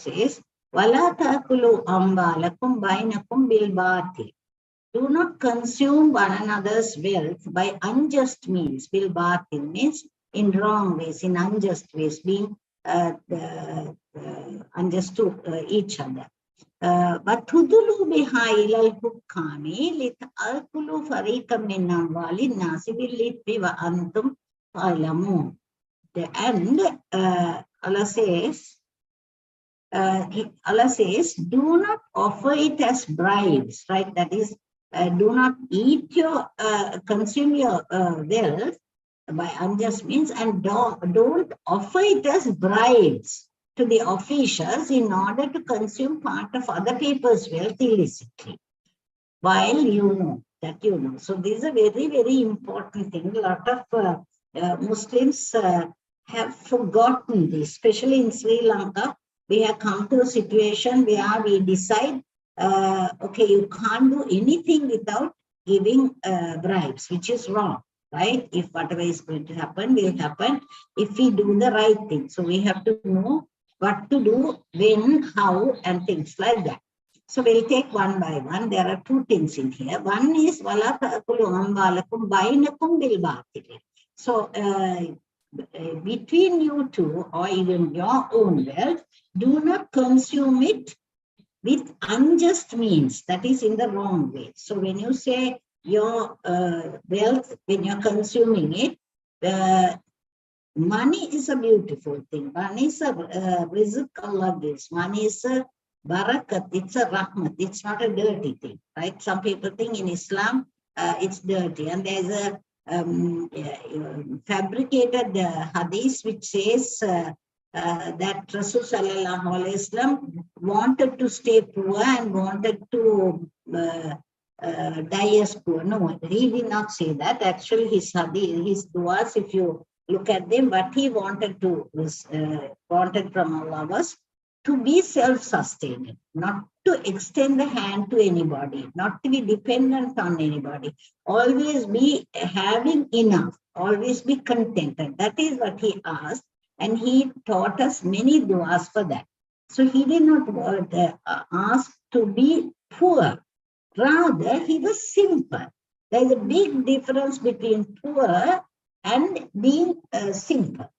says, "Wala ta'kulu ambalakum bainakum bil batil." Do not consume one another's wealth by unjust means. Bil batil means in wrong ways, in unjust ways, being unjust to each other. وَتُدْلُوا بِهَا إِلَى الْحُكَّامِ لِتَأْكُلُوا فَرِيقًا مِنْ أَمْوَالِ النَّاسِ بِالْإِثْمِ وَأَنْتُمْ تَعْلَمُونَ. And Allah says, do not offer it as bribes, right? That is, do not eat your, consume your wealth by unjust means, and don't offer it as bribes to the officials in order to consume part of other people's wealth illicitly, while you know that you know. So this is a very, very important thing. A lot of Muslims have forgotten this, especially in Sri Lanka. We have come to a situation where we decide, okay, you can't do anything without giving bribes, which is wrong, right? If whatever is going to happen will happen if we do the right thing. So we have to know what to do, when, how, and things like that. So we'll take one by one. There are two things in here. One is wala ta'kulu ambalakum bainakum bil batil. So between you two, or even your own wealth, do not consume it with unjust means, that is in the wrong way. So when you say your wealth, when you're consuming it, money is a beautiful thing. Money is a rizq Allah gives. Money is a barakat, it's a rahmat, it's not a dirty thing, right? Some people think in Islam it's dirty, and there's a fabricated hadith which says that Rasul sallallahu alaihi wasallam wanted to stay poor and wanted to die as poor. No, he did not say that. Actually, his hadith, his duas, if you look at them, what he wanted to wanted from Allah was to be self-sustaining, not to extend the hand to anybody, not to be dependent on anybody, always be having enough, always be contented. That is what he asked, and he taught us many du'as for that. So he did not ask to be poor, rather he was simple. There is a big difference between poor and being simple.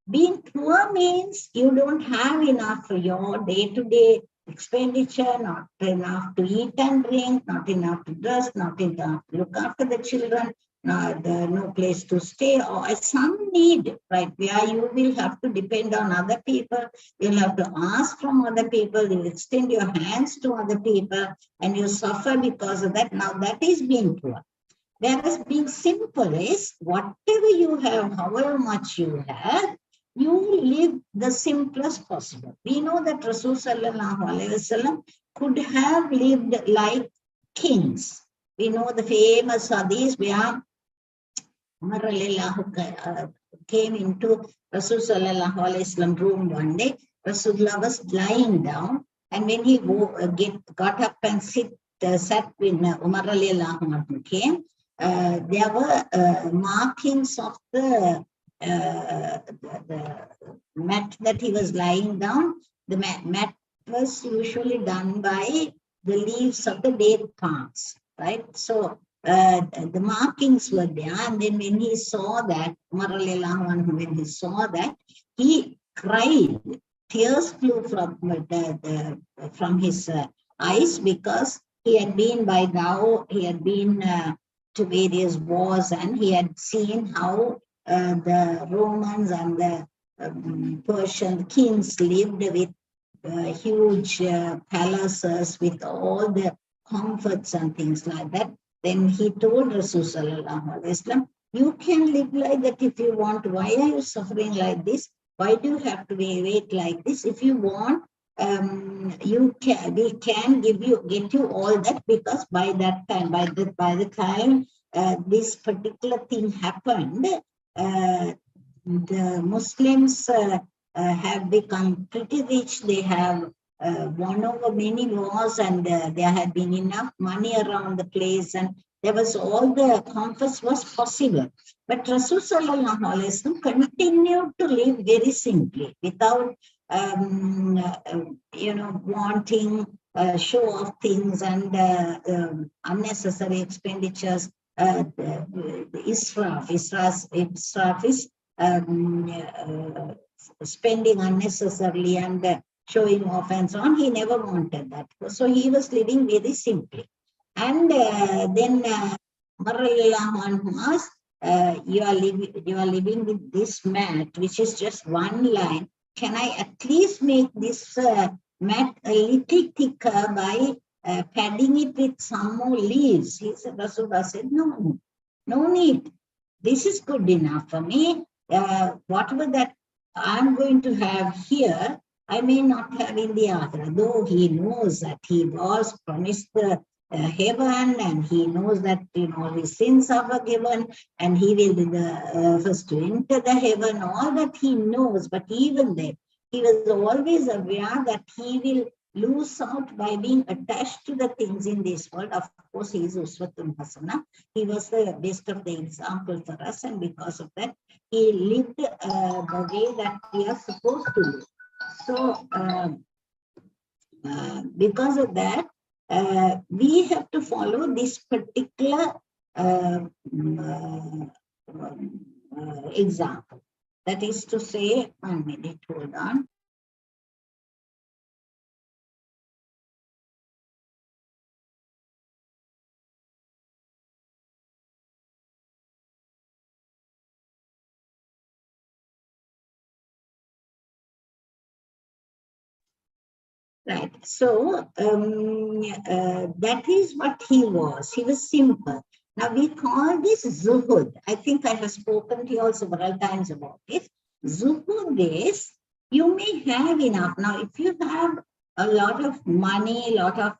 Being poor means you don't have enough for your day-to-day expenditure, not enough to eat and drink, not enough to dress, not enough to look after the children, no place to stay, or some need, right, where you will have to depend on other people, you'll have to ask from other people, you'll extend your hands to other people, and you suffer because of that. Now that is being poor. Whereas being simple is whatever you have, however much you have, you live the simplest possible. We know that Rasul sallallahu alaihi wasallam could have lived like kings. We know the famous hadith where Umar came into Rasul sallallahu alaihi wasallam room one day. Rasulullah was lying down, and when he got up and sat when Umar came, there were markings of the mat that he was lying down. The mat was usually done by the leaves of the date palms, right? So the markings were there, and then when he saw that, when he saw that, he cried. Tears flew from his eyes, because he had been by now, he had been to various wars, and he had seen how the Romans and the Persian kings lived with huge palaces with all the comforts and things like that. Then he told Rasulullah, you can live like that if you want. Why are you suffering like this? Why do you have to wait like this? If you want, we can get you all that, because by that time, by the time this particular thing happened, the Muslims have become pretty rich. They have won over many wars, and there had been enough money around the place, and there was all the comforts was possible. But Rasul sallallahu alaihi wasallam continued to live very simply, without wanting show of things and unnecessary expenditures. The israf is spending unnecessarily and showing off and so on. He never wanted that. So he was living very simply. And then Mareena asked, you are living with this mat, which is just one line. Can I at least make this mat a little thicker by padding it with some more leaves? He said, Rasulullah said, no, no need. This is good enough for me. Whatever that I'm going to have here, I may not have in the Akhirah, though he knows that he was promised the heaven, and he knows that his sins are forgiven, and he will be the first to enter the heaven. All that he knows, but even then, he was always aware that he will lose out by being attached to the things in this world. Of course, he is Uswatun Hasana. He was the best of the example for us, and because of that, he lived the way that we are supposed to live. So, because of that, we have to follow this particular example. That is to say, 1 minute, hold on. Right. So that is what he was. He was simple. Now we call this zuhud. I think I have spoken to you all several times about it. Zuhud is you may have enough. Now, if you have a lot of money, a lot of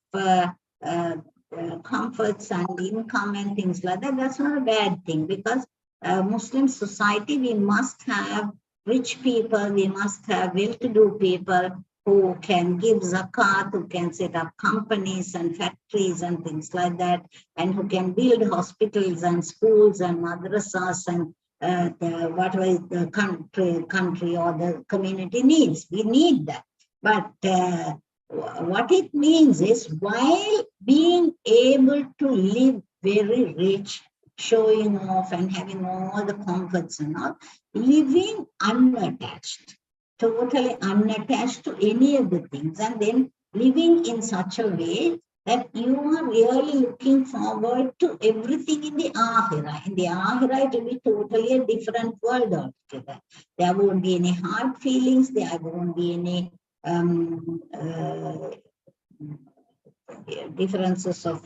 comforts and income and things like that, that's not a bad thing, because Muslim society, we must have rich people, we must have well-to-do people who can give zakat, who can set up companies and factories and things like that, and who can build hospitals and schools and madrasas and whatever the country or the community needs. We need that. But what it means is, while being able to live very rich, showing off and having all the comforts and all, living unattached, totally unattached to any of the things, and then living in such a way that you are really looking forward to everything in the Akhirah. In the Akhirah, it will be totally a different world altogether. There won't be any hard feelings, there won't be any differences of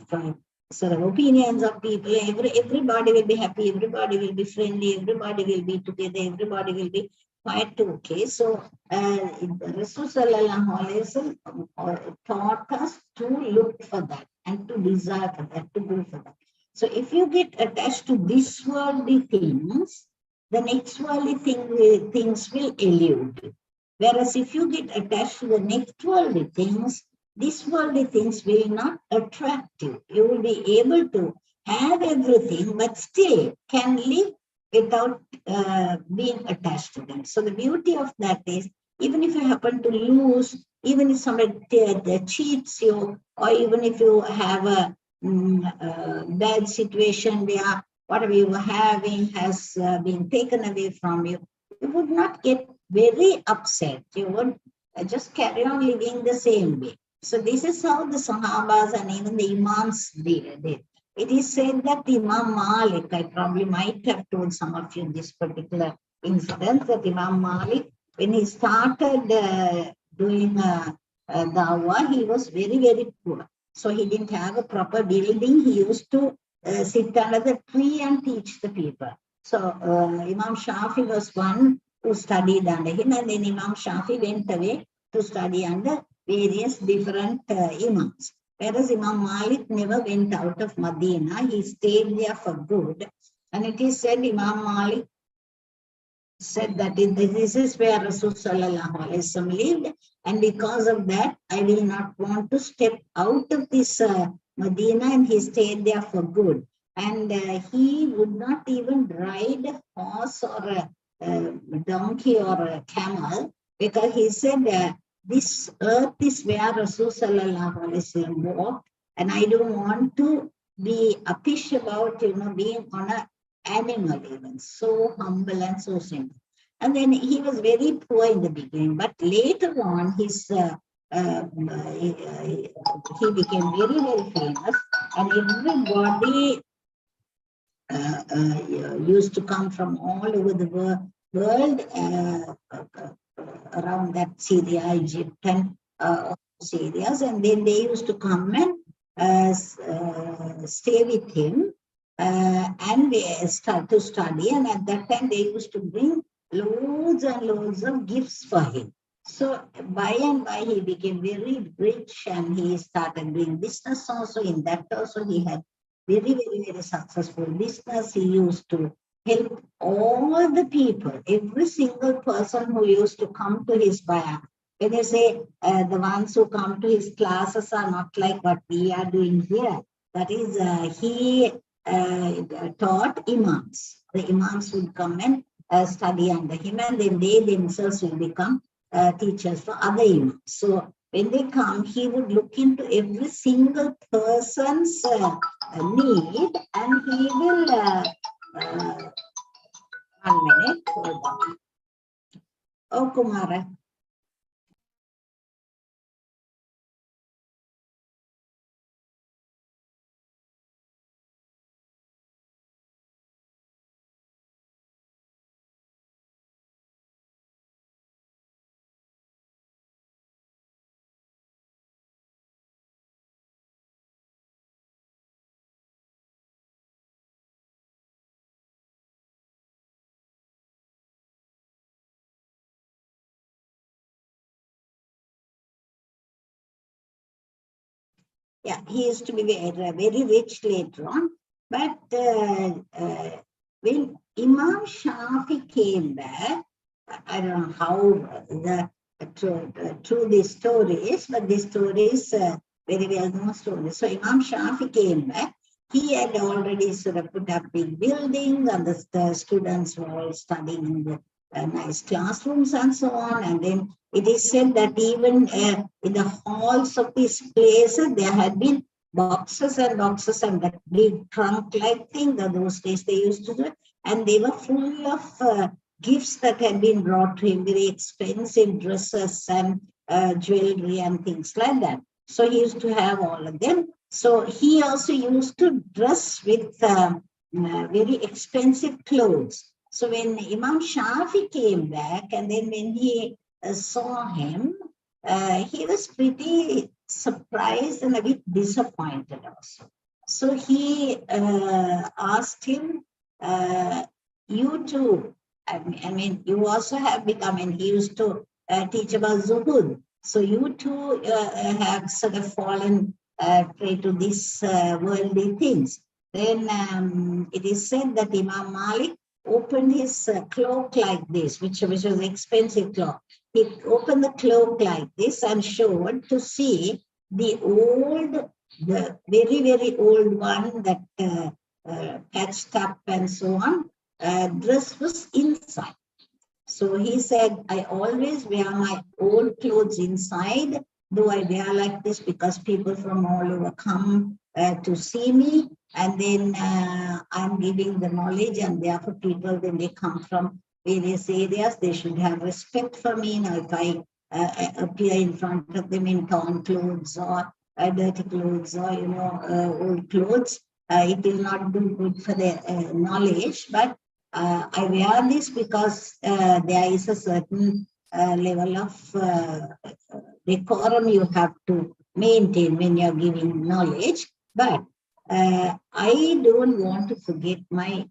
sort of opinions of people. Everybody will be happy, everybody will be friendly, everybody will be together, everybody will be quite okay. So Rasul Sallallahu Alaihi Wasallam taught us to look for that and to desire for that, to go for that. So if you get attached to this worldly things, the next worldly things will elude you. Whereas if you get attached to the next worldly things, these worldly things will not attract you. You will be able to have everything, but still can live without being attached to them. So the beauty of that is, even if you happen to lose, even if somebody cheats you, or even if you have a bad situation where whatever you were having has been taken away from you, you would not get very upset. You would just carry on living the same way. So this is how the Sahabas and even the Imams did. It is said that Imam Malik, I probably might have told some of you this particular incident, that Imam Malik, when he started doing dawah, he was very, very poor. So he didn't have a proper building. He used to sit under the tree and teach the people. So Imam Shafi was one who studied under him, and then Imam Shafi went away to study under various different imams. Whereas Imam Malik never went out of Medina, he stayed there for good. And it is said Imam Malik said that this is where Rasul Sallallahu Alaihi Wasallam lived, and because of that, I will not want to step out of this Medina, and he stayed there for good. And he would not even ride a horse or a donkey or a camel, because he said this earth is where Rasul Sallallahu Alaihi Wasallam walked, and I don't want to be uppish about, being on an animal even, so humble and so simple. And then he was very poor in the beginning, but later on he became very, very famous, and everybody used to come from all over the world around that Syria, Egypt, and all those areas, and then they used to come and stay with him, and they start to study. And at that time, they used to bring loads and loads of gifts for him. So by and by, he became very rich, and he started doing business also. In that also, he had very, very, very successful business. He used to help all the people, every single person who used to come to his bayah. When you say the ones who come to his classes are not like what we are doing here, that is, he taught imams. The imams would come and study under him, and then they themselves will become teachers for other imams. So when they come, he would look into every single person's need, and he will, 1 minute, hold on. Oh, Kumara. Yeah, he used to be very, very rich later on. But when Imam Shafi came back, I don't know how true this story is, but this story is very well known story. So Imam Shafi came back. He had already sort of put up big buildings, and the students were all studying in the nice classrooms and so on. And then it is said that even in the halls of these places, there had been boxes and boxes and that big trunk-like thing that those days they used to do it. And they were full of gifts that had been brought to him, very expensive dresses and jewelry and things like that. So he used to have all of them. So he also used to dress with very expensive clothes. So when Imam Shafi came back, and then when he saw him, he was pretty surprised and a bit disappointed also. So he asked him, you too, I mean, you also have become, and he used to teach about Zuhud. So you too have sort of fallen prey to these worldly things. Then it is said that Imam Malik opened his cloak like this, which was an expensive cloak. He opened the cloak like this and showed to see the very, very old one that patched up and so on. Dress was inside. So he said, I always wear my old clothes inside, though I wear like this because people from all over come to see me. And then I'm giving the knowledge, and therefore people, when they come from various areas, they should have respect for me. Now, if I appear in front of them in torn clothes or dirty clothes or, old clothes, it will not do good for their knowledge. But I wear this because there is a certain level of decorum you have to maintain when you're giving knowledge. But I don't want to forget my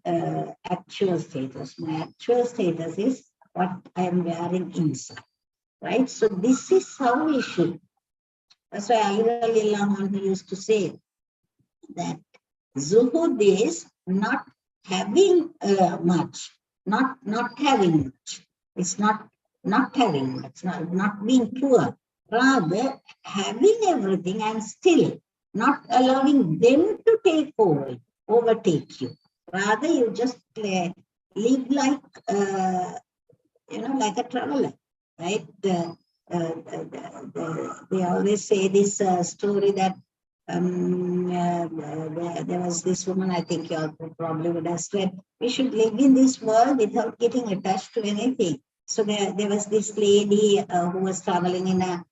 actual status. My actual status is what I am wearing inside, right? So this is how we should. That's why Ali Radiallahu Anhu used to say that Zuhud is not having much, not having much. It's not having much, not being poor. Rather, having everything and still not allowing them to overtake you. Rather, you just live like, like a traveler. right? They always say this story that there was this woman, I think you all probably would have read, we should live in this world without getting attached to anything. So there was this lady who was traveling in a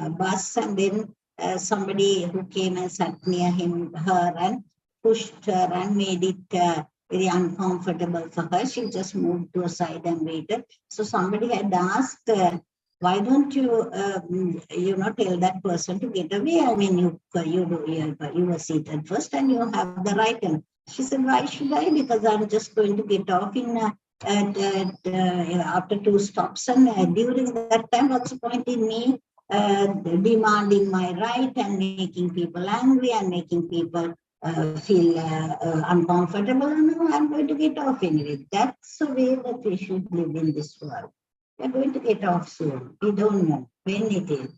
bus, and then somebody who came and sat near her and pushed her and made it very uncomfortable for her. She just moved to a side and waited. So somebody had asked, why don't you, tell that person to get away? I mean, you were seated first and you have the right. And she said, why should I? Because I'm just going to get off in after 2 stops. And during that time, what's the point in me demanding my right and making people angry and making people feel uncomfortable? No, I'm going to get off anyway. That's the way that we should live in this world. We're going to get off soon. We don't know when it is.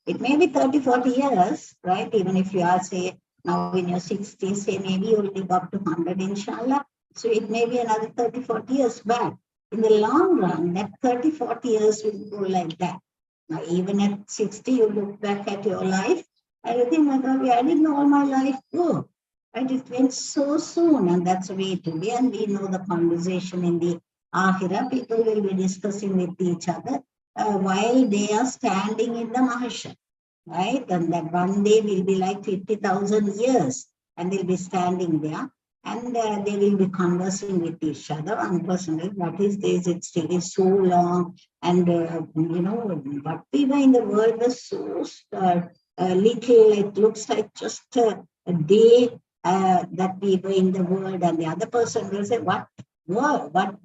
It may be 30, 40 years, right? Even if you are, say, now in your 60s, say maybe you'll live up to 100, inshallah. So it may be another 30, 40 years back. In the long run, that 30, 40 years will go like that. Now, even at 60, you look back at your life and you think, my God, where did all my life go? Right? It went so soon, and that's the way it will be. And we know the conversation in the Ahira, people will be discussing with each other while they are standing in the Mahashar, right? And that one day will be like 50,000 years, and they'll be standing there, and they will be conversing with each other. And personally, what is this? It's taking so long, and what we were in the world was so little. It looks like just a day that we were in the world, and the other person will say, what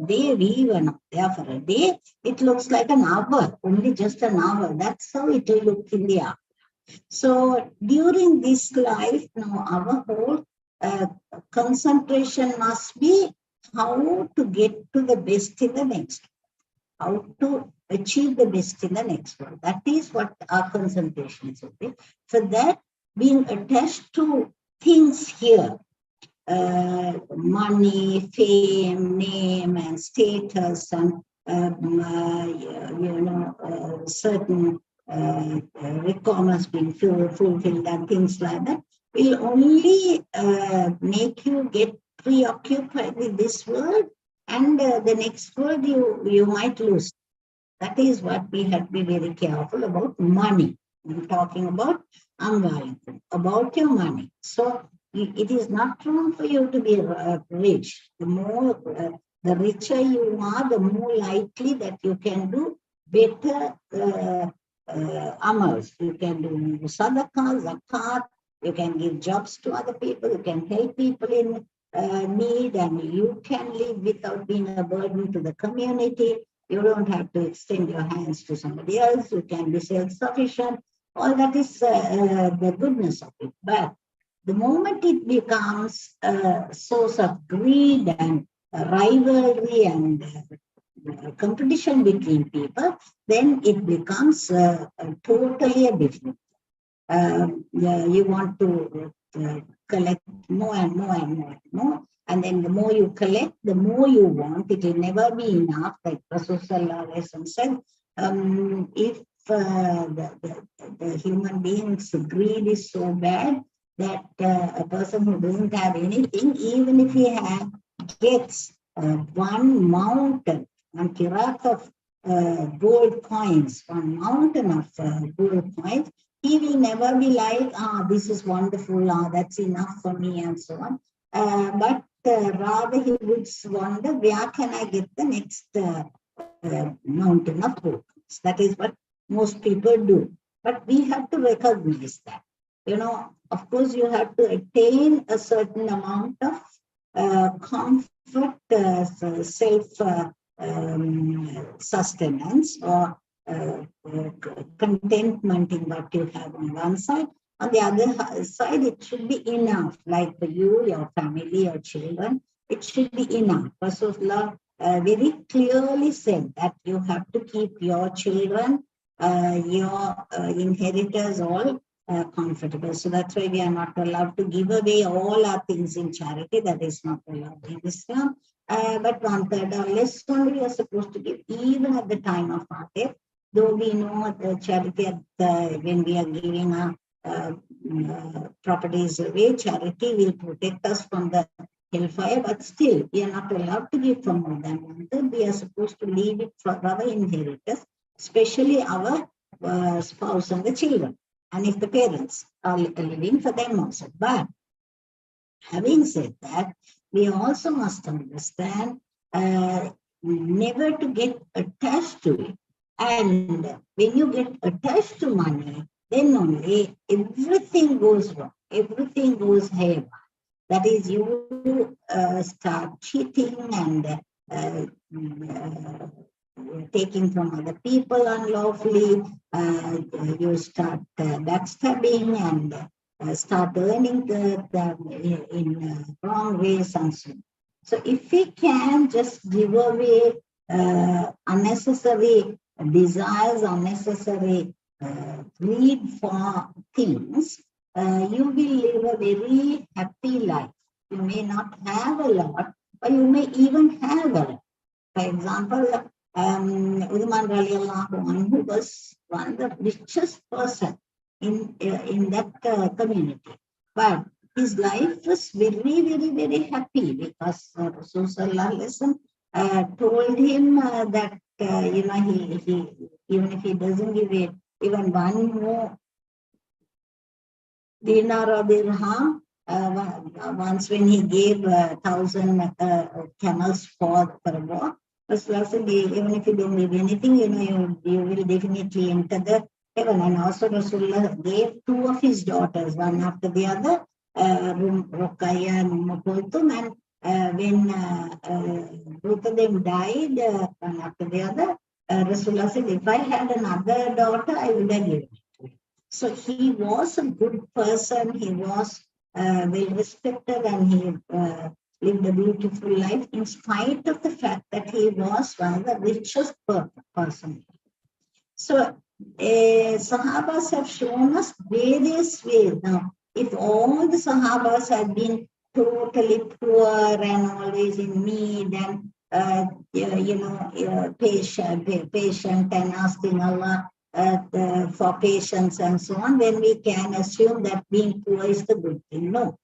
day we were not there for a day? It looks like an hour, only just an hour. That's how it will look in the hour. So during this life, now our whole concentration must be how to get to the best in the next, how to achieve the best in the next one. That is what our concentration should be. For that, being attached to things here, money, fame, name, and status, and certain requirements being fulfilled and things like that, will only make you get preoccupied with this world, and the next world you might lose. That is what we have to be very careful about money. I'm talking about about your money. So it is not wrong for you to be rich. The richer you are, the more likely that you can do better amals. You can do sadaqah, zakat, you can give jobs to other people, you can help people in need, and you can live without being a burden to the community. You don't have to extend your hands to somebody else. You can be self-sufficient. All that is the goodness of it. But the moment it becomes a source of greed and rivalry and competition between people, then it becomes totally a different. You want to collect more and more and more and more. And then the more you collect, the more you want. It will never be enough. Like Rasulullah said, if the human being's greed is so bad that a person who doesn't have anything, even if he gets one mountain, one kirat of gold coins, one mountain of gold coins, he will never be like, this is wonderful, that's enough for me, and so on. But rather he would wonder, where can I get the next mountain of gold? That is what most people do. But we have to recognize that. Of course, you have to attain a certain amount of comfort, self sustenance, or contentment in what you have on one side. On the other side, it should be enough, like for you, your family, your children, it should be enough. Rasulullah very clearly said that you have to keep your children, your inheritors, all comfortable. So that's why we are not allowed to give away all our things in charity. That is not allowed in Islam. But 1/3 or less only we are supposed to give, even at the time of our death. Though we know the charity when we are giving our properties away, charity will protect us from the hellfire, but still we are not allowed to give for more than 1/3. We are supposed to leave it for our inheritors, especially our spouse and the children, and if the parents are living, for them also. But having said that, we also must understand never to get attached to it. And when you get attached to money, then only everything goes wrong, everything goes haywire. That is, you start cheating and taking from other people unlawfully, you start backstabbing and start earning in wrong ways and so on. So if we can just give away unnecessary desires, unnecessary greed for things, you will live a very happy life. You may not have a lot, but you may even have a lot. For example, Uthman radiallahu anhu was one of the richest person in that community. But his life was very, very, very happy because Rasulullah told him that he even if he doesn't give it even one more dinar or dirham, once when he gave 1,000 camels for a war, Rasulullah said, even if you don't give anything, you will definitely enter the heaven. And also Rasulullah gave 2 of his daughters, one after the other, Ruqayya and Kulthum. And when both of them died, one after the other, Rasulullah said, if I had another daughter, I would have given it to him. So he was a good person, he was well respected, and he lived a beautiful life in spite of the fact that he was one of the richest person. So Sahabas have shown us various ways. Now, if all the Sahabas had been totally poor and always in need and patient and asking Allah for patience and so on, then we can assume that being poor is the good thing. No.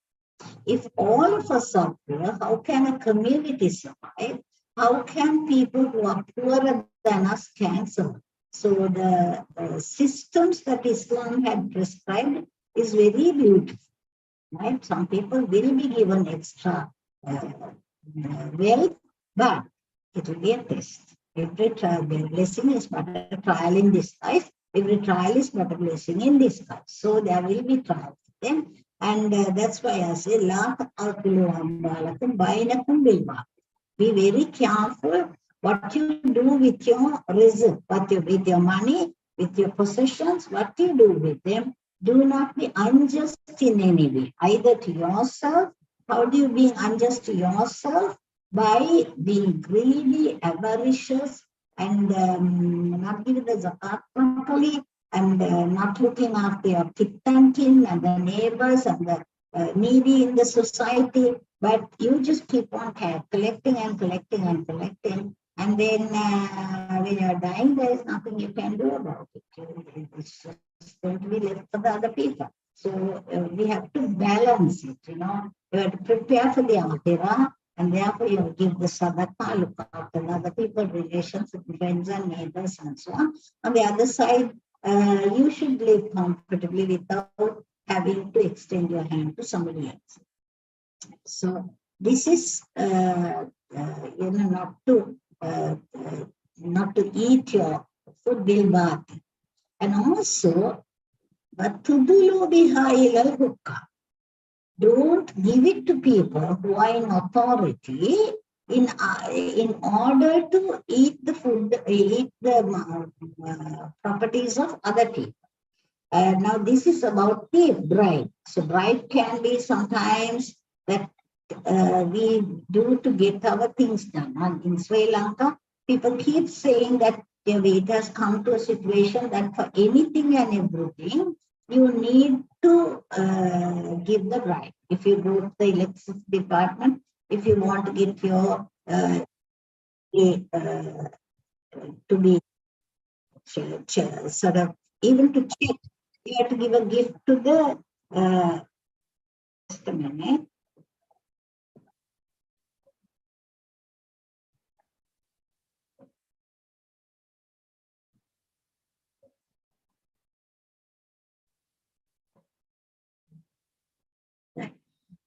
If all of us are poor, how can a community survive? How can people who are poorer than us can survive? So the systems that Islam had prescribed is very beautiful, right? Some people will be given extra wealth, but it will be a test. Every trial, blessing is but a trial in this life. Every trial is but a blessing in this life. So there will be trials then. And that's why I say, La ta'akulu amwalakum bainakum bil baatil. Be very careful what you do with your rizq, with your money, with your possessions, what you do with them. Do not be unjust in any way, either to yourself. How do you be unjust to yourself? By being greedy, avaricious, and not giving the zakat properly, and not looking after your kith and kin and the neighbors and the needy in the society. But you just keep on collecting and collecting and collecting. And then when you're dying, there is nothing you can do about it. It's just going to be left for the other people. So we have to balance it, We have to prepare for the akhirah, and therefore you give the sadaqah, look after other people, relations with friends and neighbors and so on. On the other side, you should live comfortably without having to extend your hand to somebody else. So this is, not to eat your food bil baatil. And also, وَتُدُلُوا بِهَا إِلَى الْحُكَّامِ. Don't give it to people who are in authority in order to eat the food, eat the properties of other people. Now, this is about the bribe. So, bribe can be sometimes that we do to get our things done. And in Sri Lanka, people keep saying that it has come to a situation that for anything and everything, you need to give the bride. If you go to the electricity department, if you want to get your to be sort of, even to check, you have to give a gift to the just a minute.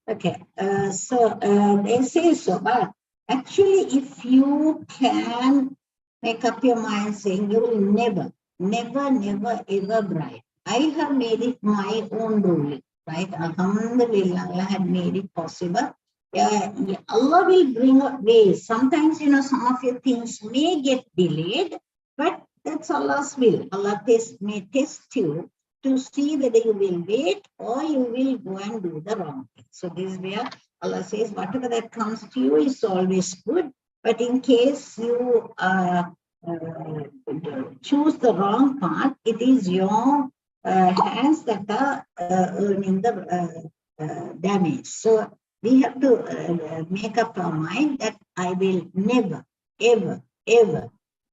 Okay, so they say so, but actually, if you can make up your mind saying you will never, never, never, ever bride. I have made it my own rule, right? Alhamdulillah, Allah had made it possible. Allah will bring up ways. Sometimes, some of your things may get delayed, but that's Allah's will. Allah may test you to see whether you will wait or you will go and do the wrong thing. So this is where Allah says, whatever that comes to you is always good. But in case you choose the wrong path, it is your hands that are earning the damage. So we have to make up our mind that I will never, ever, ever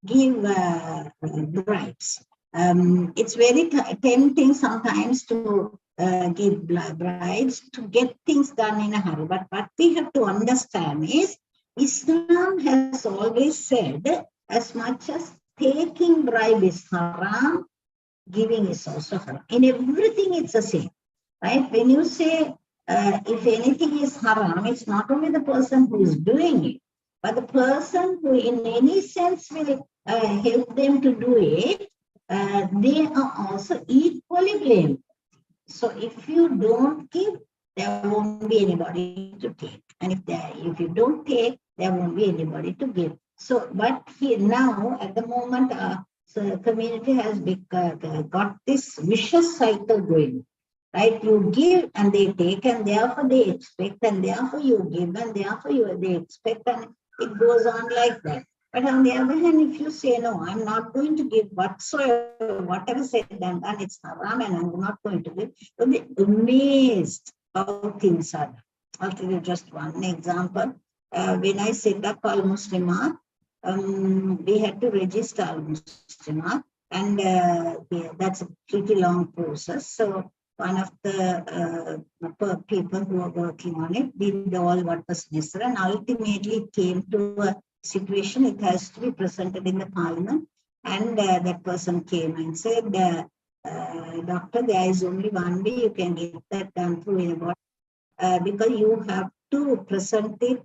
give bribes. It's very tempting sometimes to give bribes to get things done in a hurry. But what we have to understand is Islam has always said, as much as taking bribe is haram, giving is also haram. In everything, it's the same, right? When you say if anything is haram, it's not only the person who is doing it, but the person who in any sense will help them to do it, they are also equally blamed. So if you don't give, there won't be anybody to take. And if you don't take, there won't be anybody to give. So, but here now, at the moment, so community has got this vicious cycle going. Right? You give and they take, and therefore they expect, and therefore you give, and therefore they expect, and it goes on like that. But on the other hand, if you say, no, I'm not going to give whatsoever, whatever said and done, it's haram, and I'm not going to give, you'll be amazed how things are done. I'll give you just one example. When I set up Al Muslimat, we had to register Al Muslimat, and that's a pretty long process. So one of the people who are working on it did all what was necessary, and ultimately it came to a situation, it has to be presented in the parliament. And that person came and said, doctor, there is only one way you can get that done through in about, because you have to present it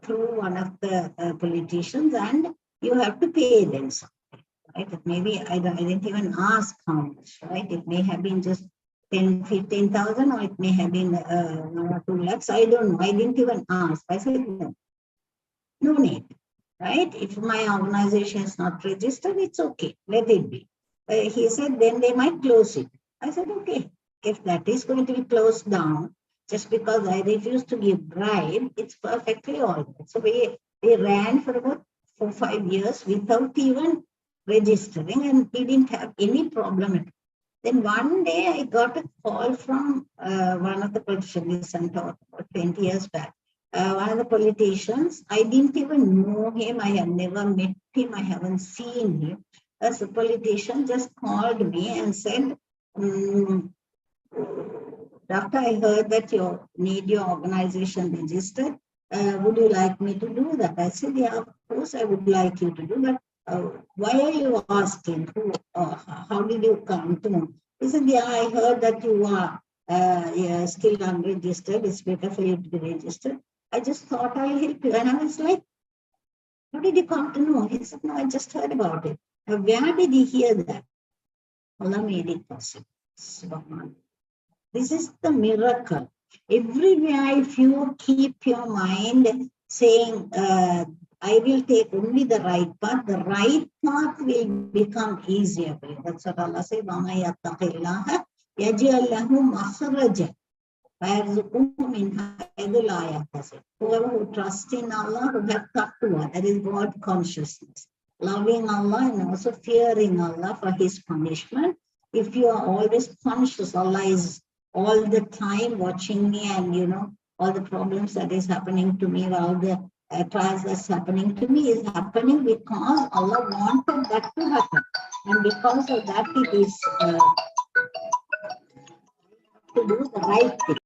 through one of the politicians, and you have to pay them something, right? Maybe I didn't even ask how much, right? It may have been just 15,000, or it may have been 1 or 2 lakhs. I don't know. I didn't even ask. I said, no need, right? If my organization is not registered, it's okay. Let it be. He said, then they might close it. I said, okay. If that is going to be closed down, just because I refused to give bribe, it's perfectly all right. So we ran for about 4 or 5 years without even registering, and we didn't have any problem at all. Then one day I got a call from one of the politicians, I'm talking about 20 years back. One of the politicians, I didn't even know him, I have never met him, I haven't seen him. As a politician just called me and said, Doctor, I heard that you need your organization registered. Would you like me to do that? I said, yeah, of course I would like you to do that. Why are you asking? How did you come to know? He said, yeah, I heard that you are still unregistered. It's better for you to be registered. I just thought I'll help you. And I was like, how did you come to know? He said, no, I just heard about it. Where did he hear that? Allah made it possible. This is the miracle. Everywhere, if you keep your mind saying, I will take only the right path will become easier for you. That's what Allah says, وَمَا يَتَّقِ اللَّهَ يَجْعَلْ لَهُ مَخْرَجًا وَيَرْزُقْهُ مِنْ حَيْثُ لَا يَحْتَسِبُ. Whoever who trusts in Allah, who have taqwa, that is God consciousness, loving Allah and also fearing Allah for His punishment, if you are always conscious, Allah is all the time watching me, and all the problems that is happening to me, all the trials that's happening to me is happening because Allah wanted that to happen. And because of that, it is to do the right thing.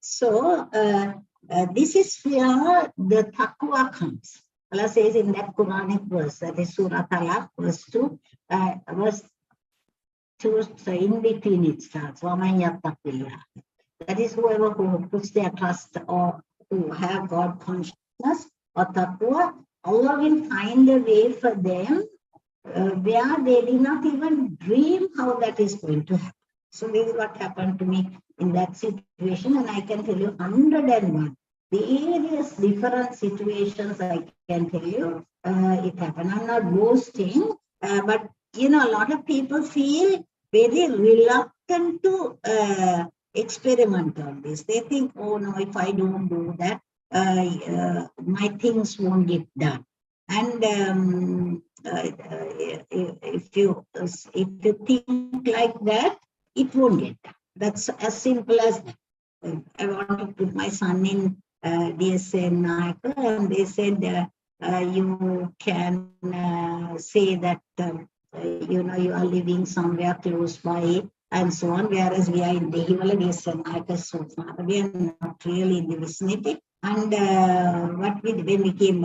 So this is where the taqwa comes. Allah says in that Quranic verse, that is Surah Talaq, verse 2, verse 2, so in between it starts, وَمَنْ يَتَّقِ اللَّهَ. That is whoever who puts their trust or who have God consciousness or taqwa, Allah will find a way for them where they did not even dream how that is going to happen. So this is what happened to me in that situation, and I can tell you 101 various different situations. I can tell you it happened. I'm not boasting, but a lot of people feel very reluctant to experiment on this. They think, oh no, if I don't do that, my things won't get done. And if you think like that, it won't get done. That's as simple as that. I want to put my son in DSA Naka, and they said you can say that you are living somewhere close by and so on, whereas we are in the Himalayas and Naka so far. We are not really in the vicinity. And what we when we came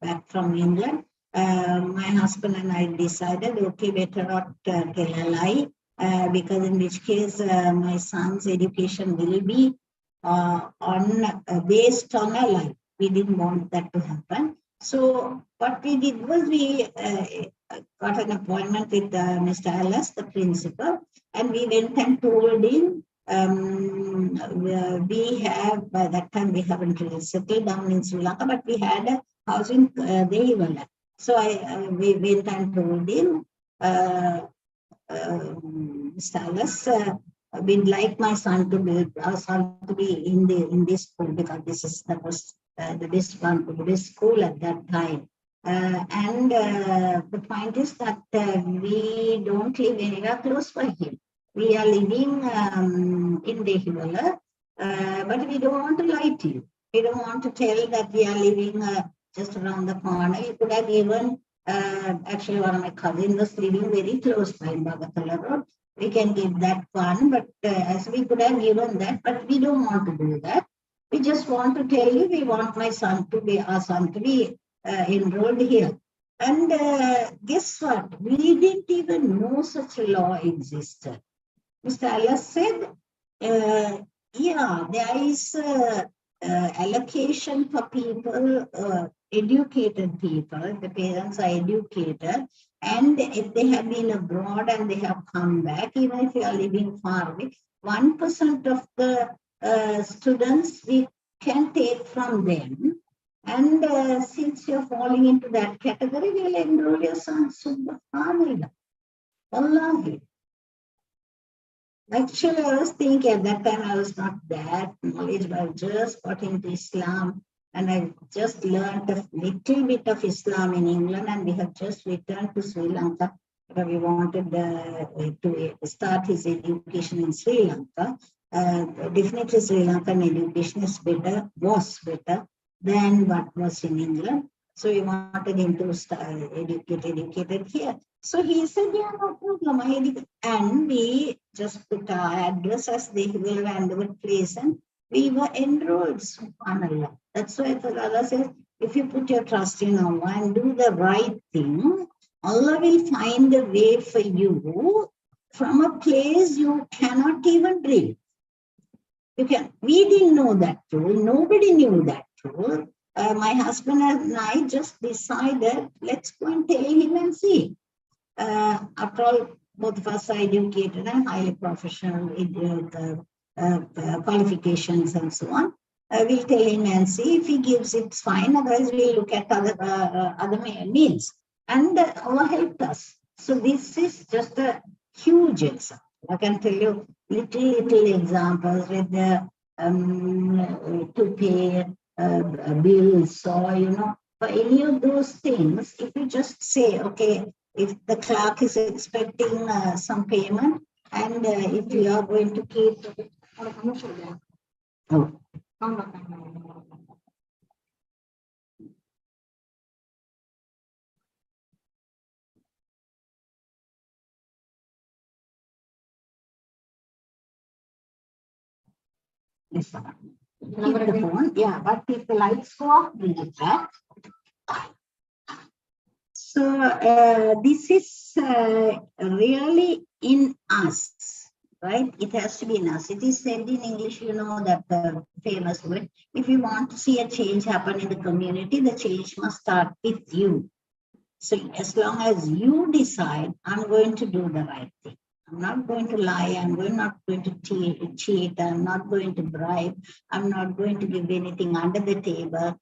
back from England, my husband and I decided, okay, better not tell a lie, because in which case my son's education will be based on a lie. We didn't want that to happen. So what we did was we got an appointment with Mr. Ellis, the principal, and we went and told him we have, by that time we haven't really settled down in Sri Lanka, but we had a house in Dehiwala. So we went and told him, Mr. Ellis, we'd like my son to be in this school, because that was the best one to the best school at that time. And the point is that we don't live anywhere close by him. We are living in Dehiwala, but we don't want to lie to you. We don't want to tell that we are living just around the corner. You could have given, actually one of my cousins was living very close by in Bagatala Road. We can give that one, but as we could have given that, but we don't want to do that. We just want to tell you, we want our son to be enrolled here. And guess what? We didn't even know such a law existed. Mr. Ellis said, yeah, there is allocation for people, educated people, the parents are educated, and if they have been abroad and they have come back, even if you are living far away, 1% of the students we can take from them. And since you're falling into that category, we'll enroll your son. Subhanallah. Wallahi. Actually, I was thinking at that time I was not that knowledgeable. I just got into Islam, and I just learned a little bit of Islam in England, and we have just returned to Sri Lanka because we wanted to start his education in Sri Lanka. Definitely Sri Lankan education is better, was better than what was in England. So we wanted him to educated here. So he said, yeah, no problem. And we just put our address as the Hill and place, and we were enrolled, subhanAllah. That's why Allah says, if you put your trust in Allah and do the right thing, Allah will find a way for you from a place you cannot even dream. We didn't know that rule. Nobody knew that rule. My husband and I just decided, let's go and tell him and see. After all, both of us are educated and highly professional qualifications and so on. we'll tell him and see. If he gives, it's fine. Otherwise, we'll look at other means. And Allah helped us. So this is just a huge example. I can tell you little examples with the to pay bills, or for any of those things. If you just say, okay, if the clerk is expecting some payment, and if you are going to keep, oh. Yes, sir. Keep the phone. Yeah, but if the lights go off, bring it back. So this is really in us, right? It has to be in us. It is said in English, that famous word. If you want to see a change happen in the community, the change must start with you. So as long as you decide, I'm going to do the right thing. I'm not going to lie. I'm not going to cheat. I'm not going to bribe. I'm not going to give anything under the table.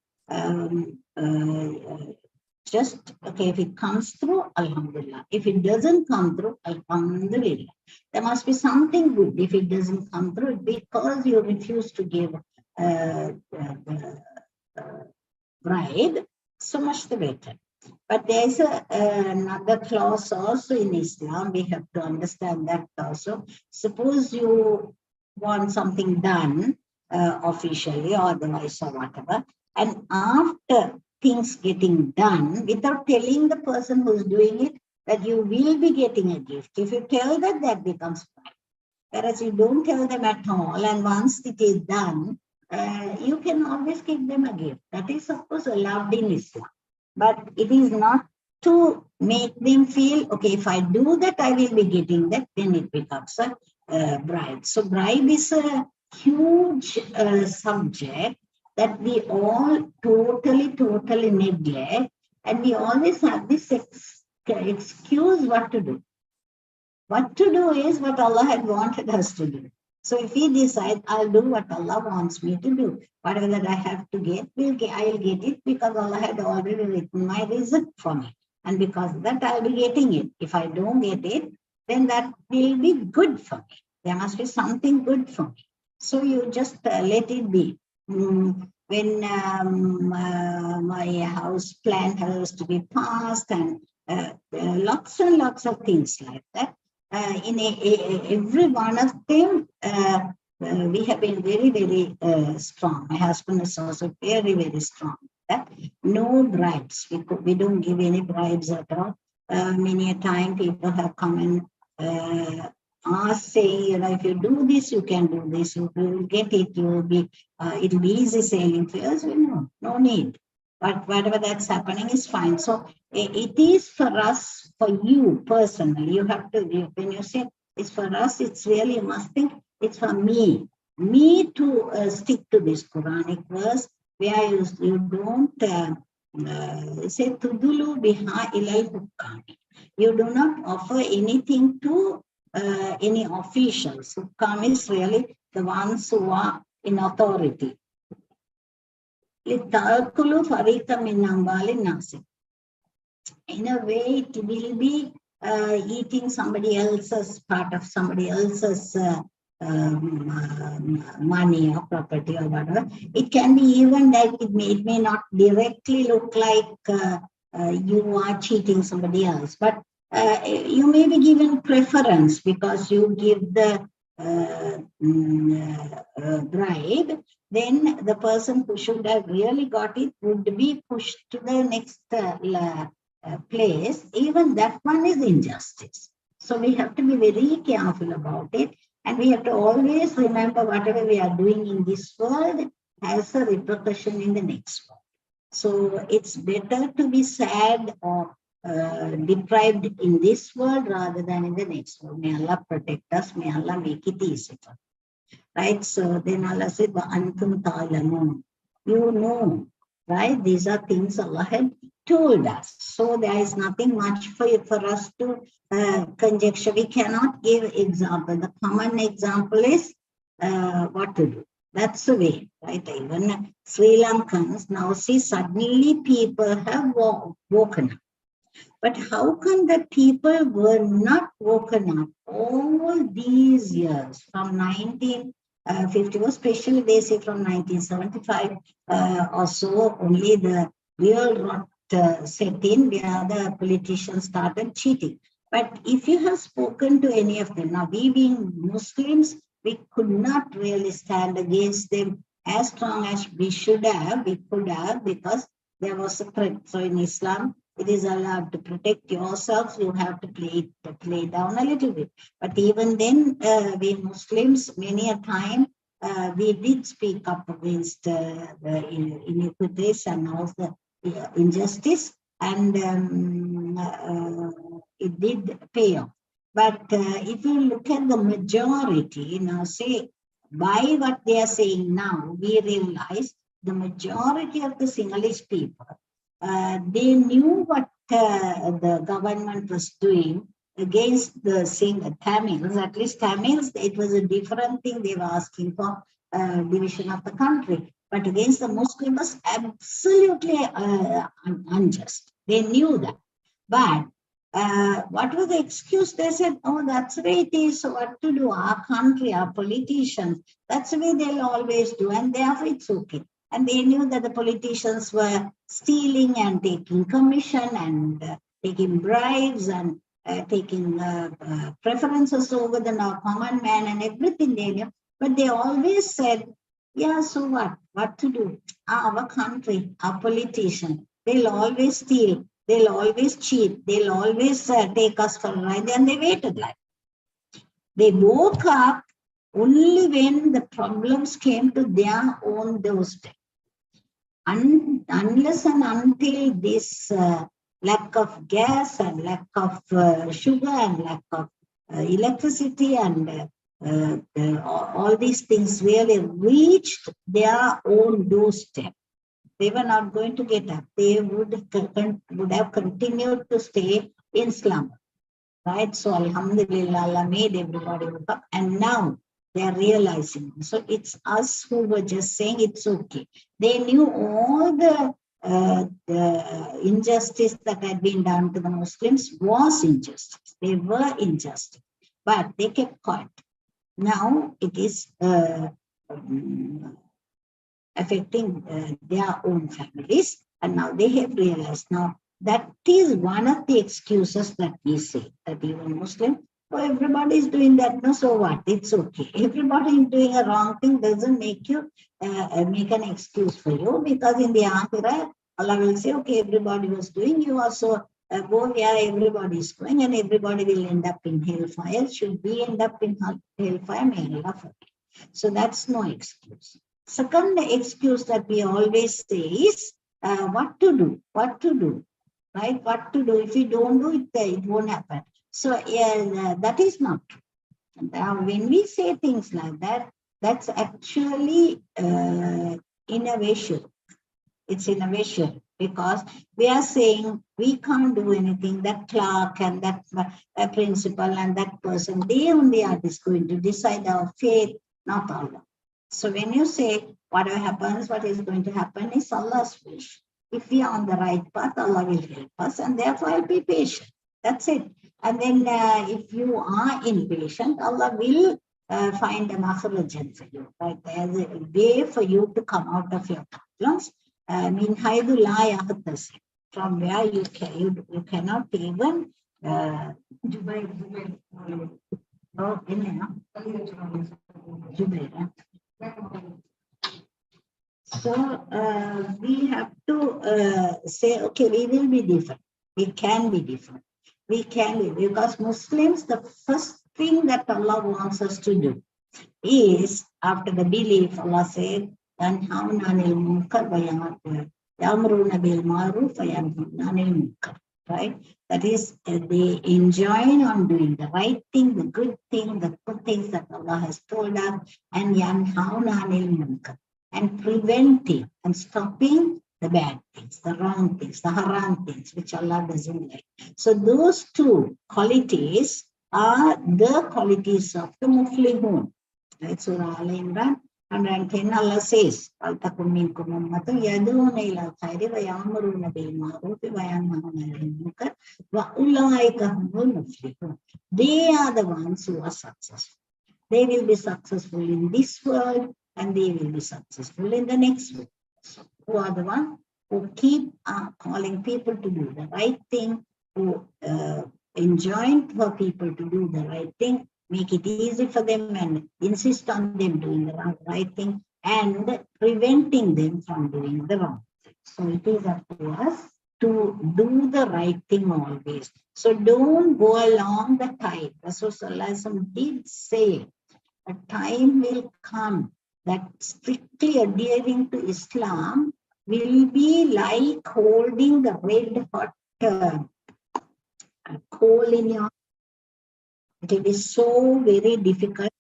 Just, okay, if it comes through, Alhamdulillah. If it doesn't come through, Alhamdulillah. There must be something good. If it doesn't come through, because you refuse to give bribe, so much the better. But there's another clause also in Islam. We have to understand that also. Suppose you want something done officially or otherwise or whatever, and after things getting done, without telling the person who's doing it that you will be getting a gift. If you tell that, that becomes pride. Whereas you don't tell them at all, and once it is done, you can always give them a gift. That is, of course, allowed in Islam. But it is not to make them feel, okay, if I do that, I will be getting that, then it becomes a bribe. So bribe is a huge subject that we all totally neglect. And we always have this excuse what to do. What to do is what Allah had wanted us to do. So if we decide, I'll do what Allah wants me to do. Whatever that I have to get, I'll get it because Allah had already written my result for me. And because of that, I'll be getting it. If I don't get it, then that will be good for me. There must be something good for me. So you just let it be. When my house plan has to be passed, and lots and lots of things like that. In every one of them, we have been very strong. My husband is also very strong. That no bribes. We don't give any bribes at all. Many a time people have come and ask, saying, if you do this, you can do this. You will get it. You will be. It'll be easy sailing for us. No need. But whatever that's happening is fine. So it is for us, for you personally. You have to, when you say it's for us, it's really, you must think it's for me. Me to stick to this Quranic verse where you don't say tudulu biha ilal hukami. You do not offer anything to any officials. Hukam is really the ones who are in authority. In a way, it will be eating somebody else's part of somebody else's money or property or whatever. It can be even that it may not directly look like you are cheating somebody else, but you may be given preference because you give the bribe. Then the person who should have really got it would be pushed to the next place. Even that one is injustice. So we have to be very careful about it. And we have to always remember whatever we are doing in this world has a repercussion in the next world. So it's better to be sad or deprived in this world rather than in the next world. May Allah protect us. May Allah make it easy for us. Right? So then Allah said, وَأَنْتُمْ تَعْلَمُونَ. You know, right? These are things Allah had told us. So there is nothing much for us to conjecture. We cannot give example. The common example is what to do. That's the way, right? Even Sri Lankans now see suddenly people have woken up. But how come the people were not woken up all these years from 1950, especially they say from 1975 or so, only the real rot set in, where the politicians started cheating. But if you have spoken to any of them, now we being Muslims, we could not really stand against them as strong as we should have, we could have, because there was a threat. So in Islam, it is allowed to protect yourself. You have to play down a little bit. But even then, we Muslims, many a time, we did speak up against the iniquities and all the injustice, and it did pay off. But if you look at the majority, now say, by what they are saying now, we realize the majority of the Sinhalese people, they knew what the government was doing against the Tamils. At least Tamils, it was a different thing. They were asking for division of the country. But against the Muslims, absolutely unjust. They knew that. But what was the excuse? They said, oh, that's the way it is. So what to do? Our country, our politicians, that's the way they'll always do. And therefore, it's okay. And they knew that the politicians were stealing and taking commission and taking bribes and taking preferences over the common man and everything they knew. But they always said, yeah, so what? What to do? Our country, our politician, they'll always steal. They'll always cheat. They'll always take us for a ride. And they waited like. They woke up only when the problems came to their own doorstep. Unless and until this lack of gas and lack of sugar and lack of electricity and all these things really reached their own doorstep, they were not going to get up. They would have continued to stay in slumber, right? So Alhamdulillah, Allah made everybody wake up, and now they are realizing. So it's us who were just saying it's okay. They knew all the injustice that had been done to the Muslims was injustice. They were injustice, but they kept quiet. Now it is affecting their own families, and now they have realized. Now that is one of the excuses that we say, that even Muslim, oh, everybody is doing that, no, so what? It's okay. Everybody is doing a wrong thing doesn't make you make an excuse for you, because in the Akhirah, Allah will say, okay, everybody was doing, you also go where everybody is going, and everybody will end up in hellfire. Should we end up in hellfire? May Allah forbid. So that's no excuse. Second excuse that we always say is what to do, right? What to do. If you don't do it, it won't happen. So that is not true. Now, when we say things like that, that's actually innovation. It's innovation, because we are saying we can't do anything. That clerk and that principal and that person, they only are just going to decide our fate, not Allah. So when you say whatever happens, what is going to happen is Allah's wish. If we are on the right path, Allah will help us, and therefore I'll be patient. That's it. And then if you are impatient, Allah will find a makhrajan for you. Right? There's a way for you to come out of your problems. Min haydu la yahtasib, from where you cannot even Jubair. Oh, Jubair. So we have to say, okay, we will be different. We can be different. We can be, because Muslims, the first thing that Allah wants us to do is, after the belief, Allah said, يَنْهَوْنَ عَنِ الْمُنْكَرِ وَيَأْمُرُونَ بِالْمَعْرُوفِ وَيَنْهَوْنَ عَنِ الْمُنْكَرِ. Right? That is, they enjoin on doing the right thing, the good thing, the good things that Allah has told us, and يَنْهَوْنَ عَنِ الْمُنْكَرِ, and preventing and stopping the bad things, the wrong things, the haram things, which Allah doesn't like. So those two qualities are the qualities of the Muflihun. Right? Surah Al Imran, 110 Allah says, "Al-takum minkum ummatun yad'una ila al-khayri wa ya'muruna bil ma'ruf wa yanhauna 'anil munkar wa ulaika humul muflihun." They are the ones who are successful. They will be successful in this world and they will be successful in the next world. So, who are the ones who keep calling people to do the right thing, who enjoin for people to do the right thing, make it easy for them and insist on them doing the right thing and preventing them from doing the wrong thing. So it is up to us to do the right thing always. So don't go along the tide. Rasulullah did say a time will come that strictly adhering to Islam will be like holding the red hot coal in your. It will be so very difficult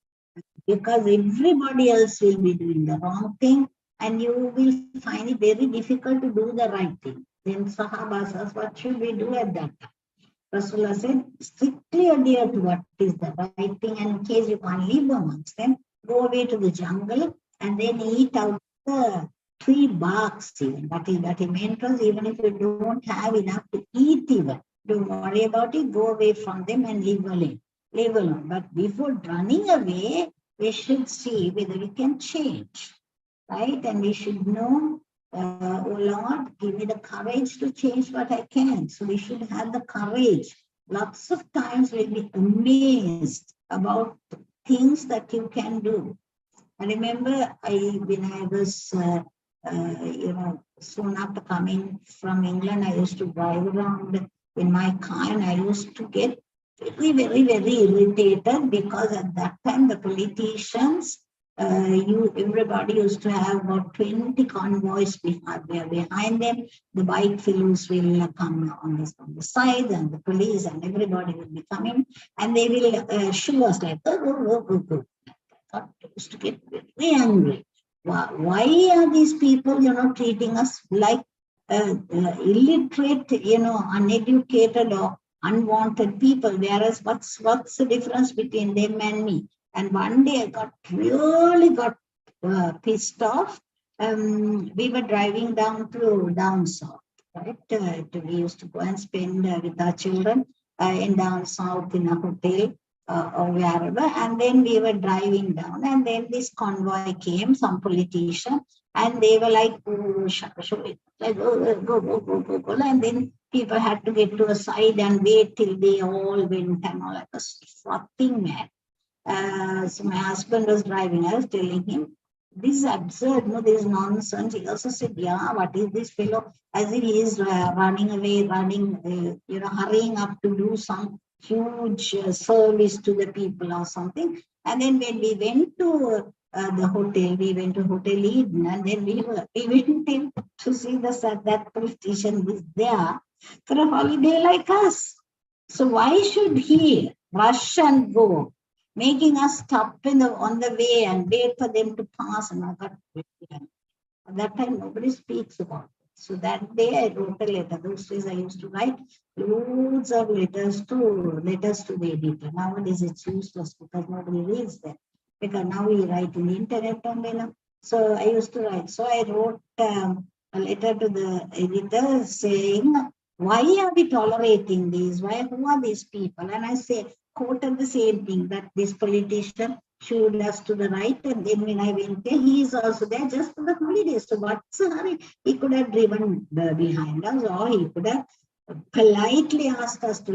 because everybody else will be doing the wrong thing and you will find it very difficult to do the right thing. Then Sahabas asked, what should we do at that time? Rasulullah said, strictly adhere to what is the right thing, and in case you can't live amongst them, go away to the jungle and then eat out the tree barks even. What he meant was, even if you don't have enough to eat even, don't worry about it, go away from them and live alone. Live alone. But before running away, we should see whether we can change, right? And we should know, oh Lord, give me the courage to change what I can. So we should have the courage. Lots of times we'll be amazed about things that you can do. I remember when I was, soon after coming from England, I used to drive around in my car and I used to get very, very, very irritated because at that time the politicians, everybody used to have about 20 convoys behind them. The bike fellows will come on the side and the police and everybody will be coming and they will shoo us like, go. I used to get very angry. Why are these people, treating us like illiterate, uneducated or unwanted people? Whereas what's the difference between them and me? And one day I really got pissed off. We were driving down south, right? We used to go and spend with our children in down south in a hotel. Or wherever, and then we were driving down, and then this convoy came, some politician, and they were like, show it, like, go, and then people had to get to a side and wait till they all went and all like a fucking mad. So my husband was driving, I was telling him, this is absurd, this is nonsense. He also said, yeah, what is this fellow? As if he is running away, hurrying up to do some huge service to the people or something. And then when we went to the hotel, we went to Hotel Eden, and then we went in to see that politician was there for a holiday like us. So why should he rush and go, making us stop on the way and wait for them to pass? And I got at that time nobody speaks about it. So that day I wrote a letter. Those days I used to write loads of letters to the editor. Nowadays it's useless because nobody reads them. Because now we write in the internet only. So I used to write. So I wrote a letter to the editor saying, why are we tolerating these? Who are these people? And I quoted the same thing, that this politician showed us to the right, and then when I went there, he is also there just for the holidays. So what's the hurry? He could have driven behind us, or he could have politely asked us to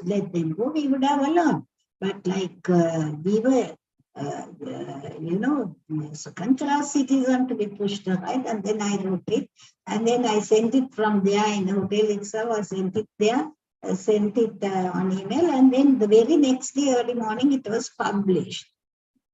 let them go. We would have allowed. But like we were, second-class citizen to be pushed right, and then I wrote it, and then I sent it from there in the hotel itself. I sent it there. I sent it on email, and then the very next day, early morning, it was published.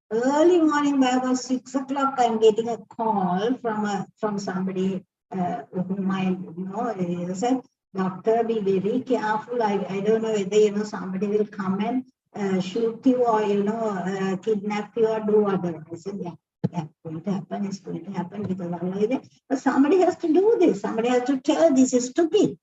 Early morning, by about 6 o'clock, I'm getting a call from somebody whom I know. He said, "Doctor, be very careful. I don't know whether somebody will come and shoot you or kidnap you or do whatever." I said, "Yeah, it's going to happen. It's going to happen because Allah is there. But somebody has to do this. Somebody has to tell this is stupid,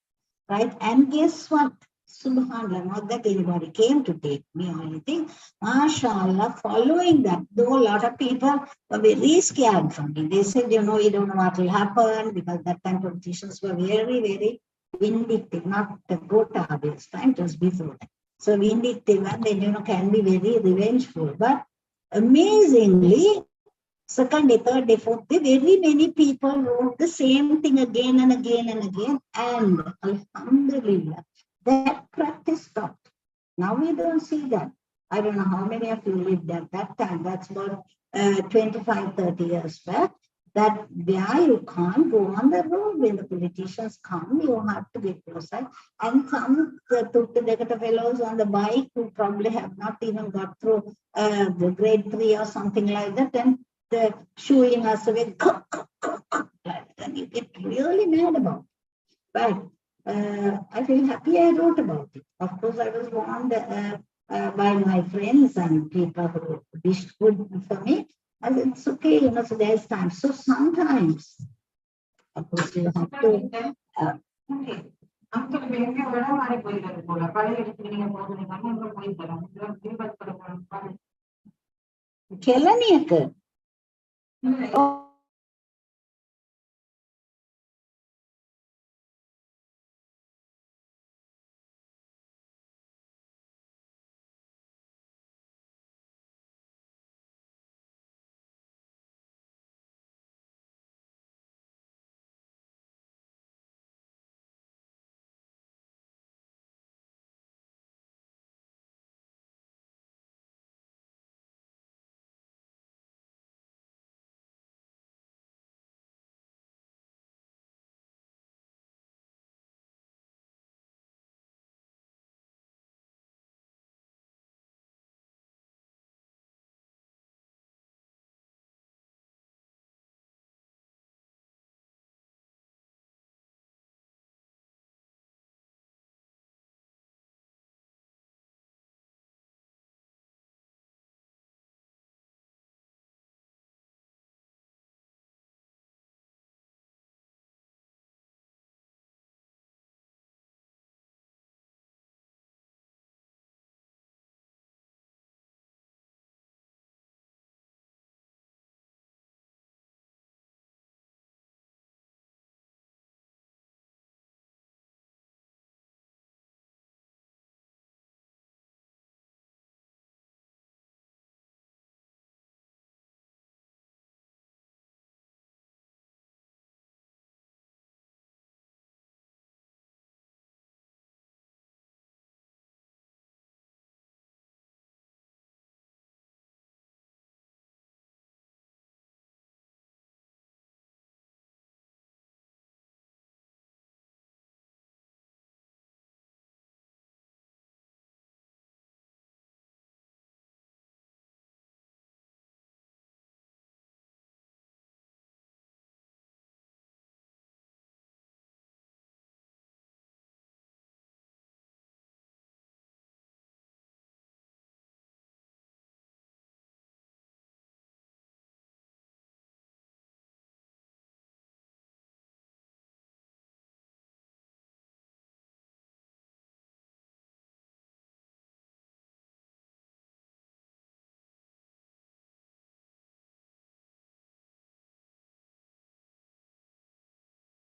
right?" And guess what? Subhanallah, not that anybody came to take me or anything. MashaAllah, following that, though a lot of people were very scared from me. They said, you know, you don't know what will happen because that time politicians were very, very vindictive, not the Gotab's time, it was before that. So vindictive and then, you know, can be very revengeful. But amazingly, second day, third day, fourth day, very many people wrote the same thing again and again and again. And Alhamdulillah, that practice stopped. Now we don't see that. I don't know how many of you lived at that time. That's about 25, 30 years back. That where you can't go on the road when the politicians come, you have to get closer. And some the fellows on the bike who probably have not even got through the grade 3 or something like that, and the shooing us away, and you get really mad about it. But I feel happy I wrote about it. Of course, I was warned by my friends and people who wished good for me. I said, it's okay, you know, so there's time. So sometimes, of course, you have to. Okay. Kelaniaka.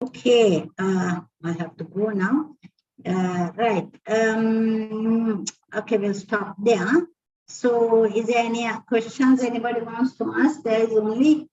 Okay, I have to go now. Right. Okay, we'll stop there. So, is there any questions anybody wants to ask? There is only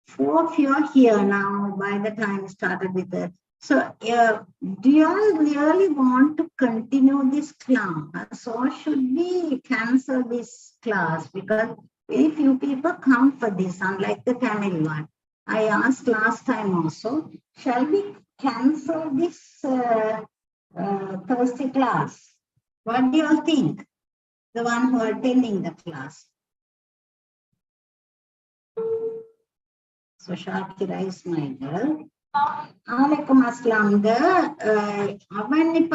4 of you are here now by the time we started with it. So, do you all really want to continue this class, or should we cancel this class? Because very few people come for this, unlike the Tamil one. I asked last time also, shall we cancel this Thursday class? What do you all think? The one who are attending the class. So Shakira is my girl. Alaikum assalam. Avan ni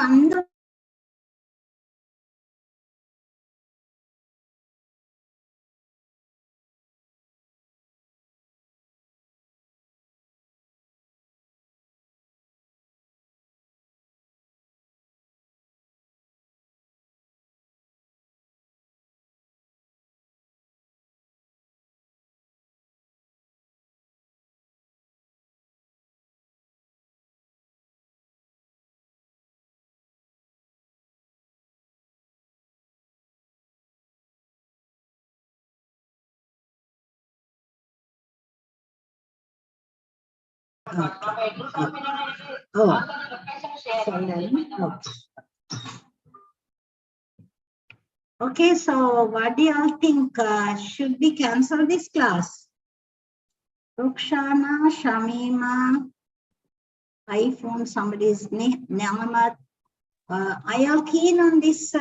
Okay, so what do y'all think? Should we cancel this class? Rukshana, Shamima, I found somebody's name, Namat. Are y'all keen on this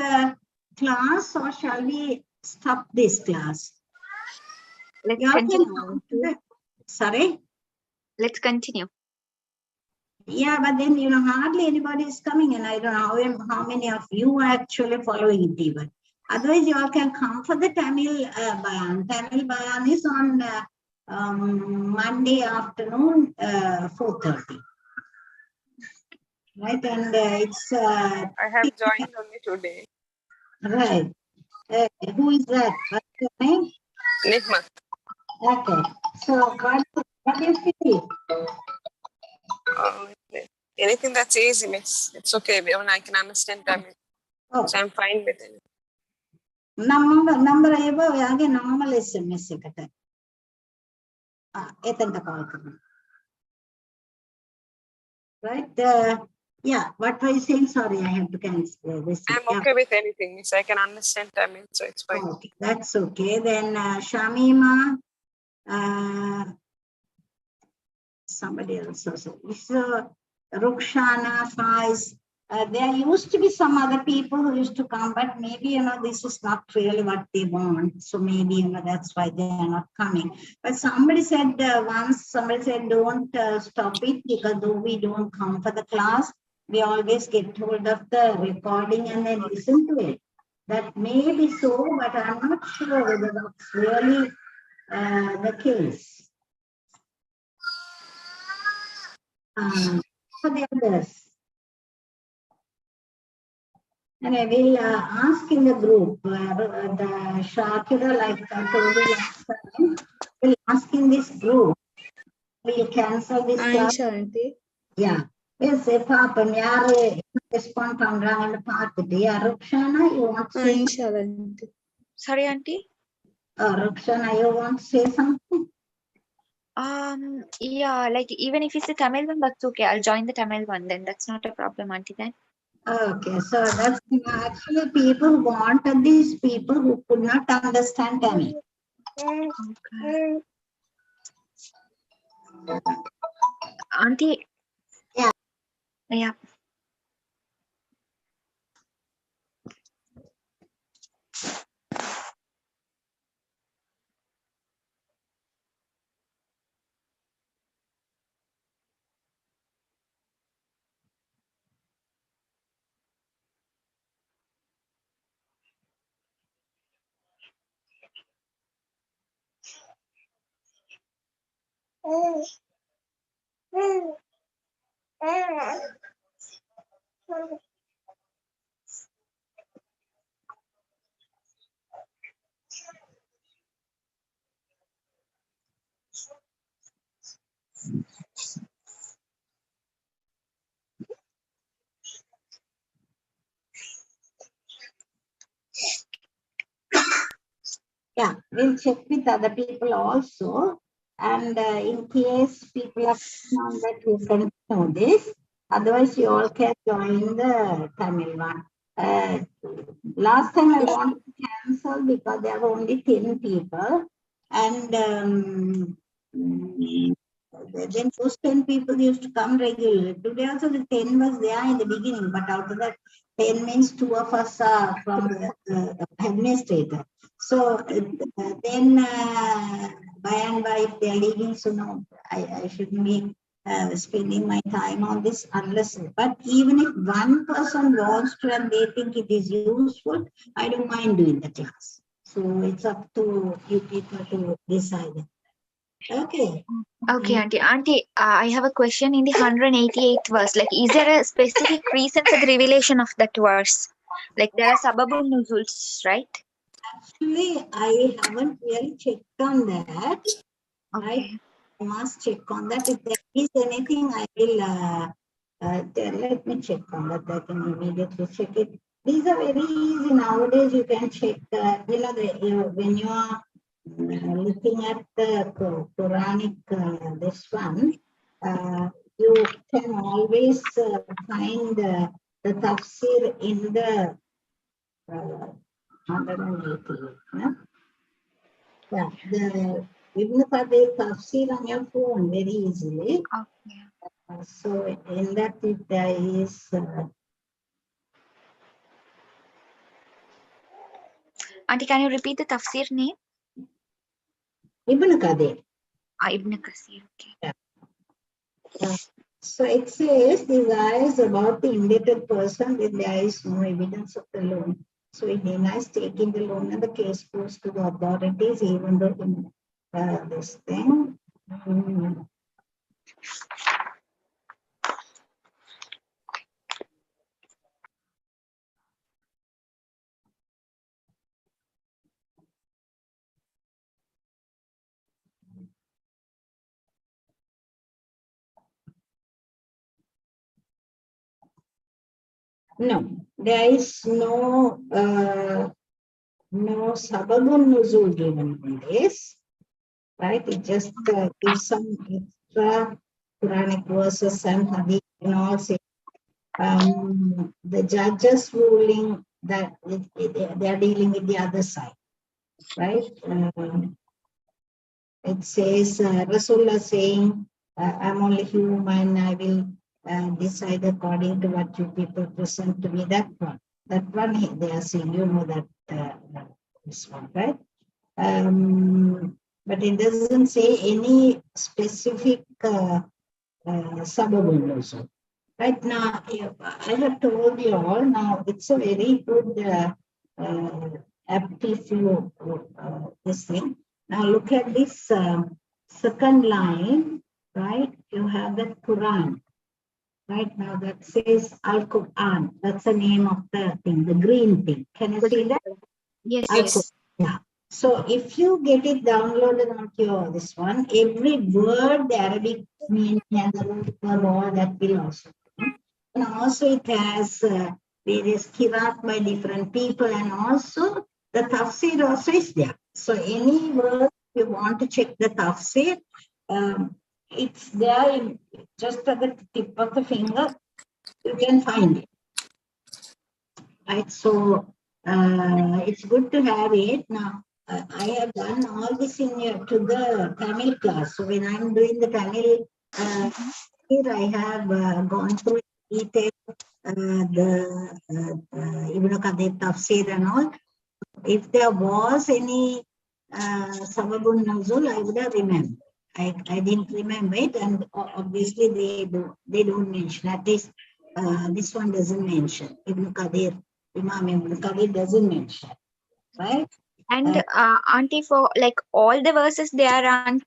class, or shall we stop this class? Let's continue. Sorry? Let's continue. Yeah, but then, hardly anybody is coming, and I don't know how many of you are actually following it even. Otherwise, you all can come for the Tamil Bayan. Tamil Bayan is on Monday afternoon, 4:30. Right, and it's... I have joined only today. Right. Who is that? What's your name? Nihmat. Okay. So, what do you feel? Anything that's easy, miss. It's okay. Even I can understand Tamil. Oh. So I'm fine with it. Number again normal SMS ekata. Etanta call karna. Right? Yeah. What were you saying? Sorry, I have to cancel this. I'm okay with anything, miss. I can understand Tamil, so it's fine. Okay, that's okay. Then Shamima, somebody else also. So Rukshana, Faiz. There used to be some other people who used to come, but maybe, this is not really what they want. So maybe, that's why they are not coming. But somebody said don't stop it, because though we don't come for the class, we always get hold of the recording and then listen to it. That may be so, but I'm not sure whether that's really the case. For the others. And I will ask in the group, the Shakira, like I told you last time, will ask in this group. We'll cancel this class. Yeah. Yes, if happen, yaar respond pandranga and paartittu. Yeah, Rukshana, you want to say? Sorry, auntie. Rukshana, you want to say something? Yeah, like even if it's a Tamil one, that's okay. I'll join the Tamil one then. That's not a problem, auntie then. Okay, so that's actually people wanted these people who could not understand Tamil. Okay. Auntie. Yeah. Yeah. Yeah, we'll check with other people also. And in case people are on that, you can know this. Otherwise, you all can join the Tamil one. Last time I wanted to cancel because there were only 10 people. And then those 10 people used to come regularly. Today also the 10 was there in the beginning, but out of that 10 means 2 of us are from the administrator. So then by and by, if they are leaving, so no, I shouldn't be spending my time on this unless, but even if one person wants to and they think it is useful, I don't mind doing the class. So it's up to you people to decide. Okay. Okay, auntie. Auntie, I have a question in the 188th verse. Like, is there a specific reason for the revelation of that verse? Like, there are sababul nuzuls, right? Actually, I haven't really checked on that. Okay. Right? I must check on that. If there is anything, I will let me check on that. I can immediately check it. These are very easy nowadays. You can check. When you are looking at the Quranic this one, you can always find the Thafseer in the 188. Yeah, the Ibn Qadir Thafseer on your phone very easily. Okay. So in that there is Auntie, can you repeat the Thafseer name? Ibn Qadir. Ibn Qasir. Okay. So it says the ayah is about the indebted person when there is no evidence of the loan. So it denies taking the loan and the case goes to the authorities, even though this thing. No, there is no sababun nuzul given in this, right? It just gives some extra Quranic verses and hadith and all. Say, the judges ruling that they are dealing with the other side, right? It says Rasulullah saying, "I'm only human. I will decide according to what you people present to me." That one they are saying, you know that this one, right? But it doesn't say any specific sababun also. Right now, I have told you all. Now it's a very good aptitude this thing. Now look at this second line, right? You have the Quran. Right now that says Al-Quran. That's the name of the thing, the green thing. Can you see that? Yes, Yes. Yeah. So if you get it downloaded onto your this one, every word, the Arabic meaning and the root verb, all that will also come. And also it has various kirat by different people, and also the tafsir also is there. So any word you want to check the tafsir, it's there in, just at the tip of the finger, you can find it. Right, so it's good to have it. Now, I have done all this in to the Tamil class. So when I'm doing the Tamil here, I have gone through detail the Ibn Qadir Tafsir and all. If there was any Sababun Nuzul, I would have remembered. I didn't remember it, and obviously they don't mention. At least this one doesn't mention. Ibn Qadir, Imam Ibn Qadir doesn't mention, right? And Auntie, for like all the verses, they aren't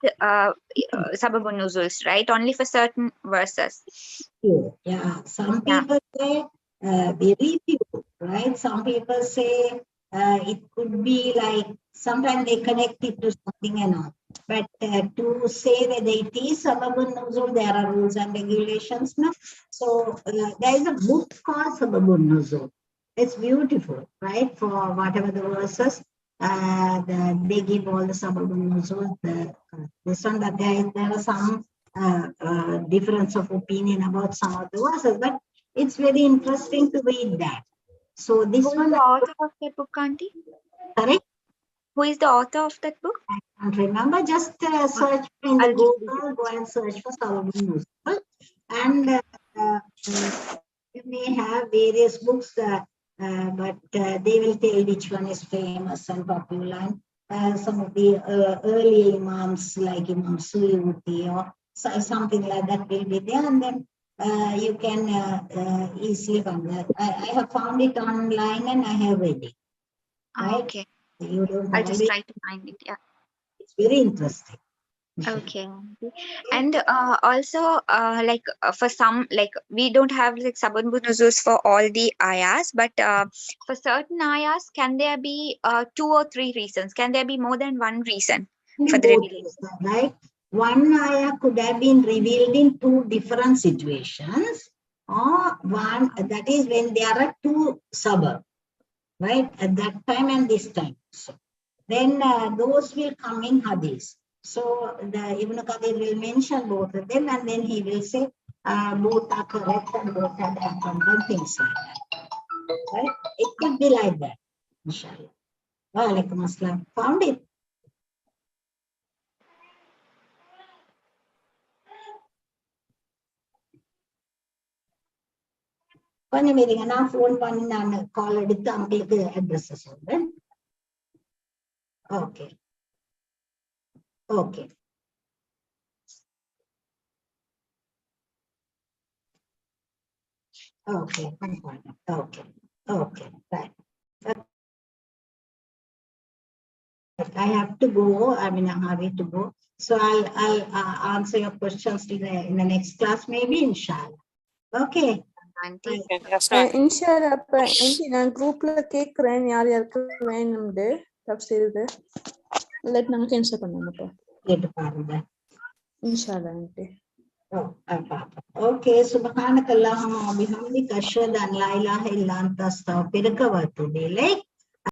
sababun nuzuls, right? Only for certain verses. Yeah, some people say very few, right? Some people say it could be like sometimes they connect it to something and all. But to say whether it is Sababun Nuzul, there are rules and regulations now. So there is a book called Sababun Nuzul. It's beautiful, right? For whatever the verses, they give all the Sababun Nuzul. This one, that there are some difference of opinion about some of the verses, but it's very interesting to read that. So this Who is one, the author of that book, Auntie? correct? Who is the author of that book? I can't remember. Just search in the I'll Google. Go and search for Solomon Musical, and you may have various books, but they will tell which one is famous and popular. And some of the early imams like Imam Suyuti or something like that will be there, and then you can easily find that. I have found it online and I have read it. Right? Okay. You don't I'll just always, try to find it. Yeah. it's very interesting. Okay. And also, for some, like we don't have like sababun nuzuls for all the ayahs, but for certain ayahs, can there be 2 or 3 reasons? Can there be more than one reason for the revelation? Right? One ayah could have been revealed in 2 different situations, or one that is when there are 2 sabab, right? At that time and this time. So then those will come in hadith. So the Ibn Qadir will mention both of them, and then he will say both are correct and both are happened and things like that. Right? It could be like that, inshallah. Wa alaikum assalam. Found it? கொஞ்சம் இருங்க, நான் phone பண்ணி நான் கால் எடுத்து அவங்களுக்கு address சொல்றேன். Okay okay okay, okay, okay, right. I have to go. I'm in a hurry to go. So I'll answer your questions in the next class, maybe, inshallah. Okay. Aunty. Yes, ma'am. இன்ஷால்லா அப்ப anti நான் குரூப்ல கேக்குறேன் யார் யாருக்கு வேணும்னு தப்சீர் இது இல்லாட்டி நாங்க கேன்சல் பண்ணுவோம் அப்ப கேட்டு பாருங்க. இன்ஷால்லா anti. Okay, subhanakallahumma wa bihamdika ashhadu an la ilaha illa anta astaghfiruka wa atubu ilayk.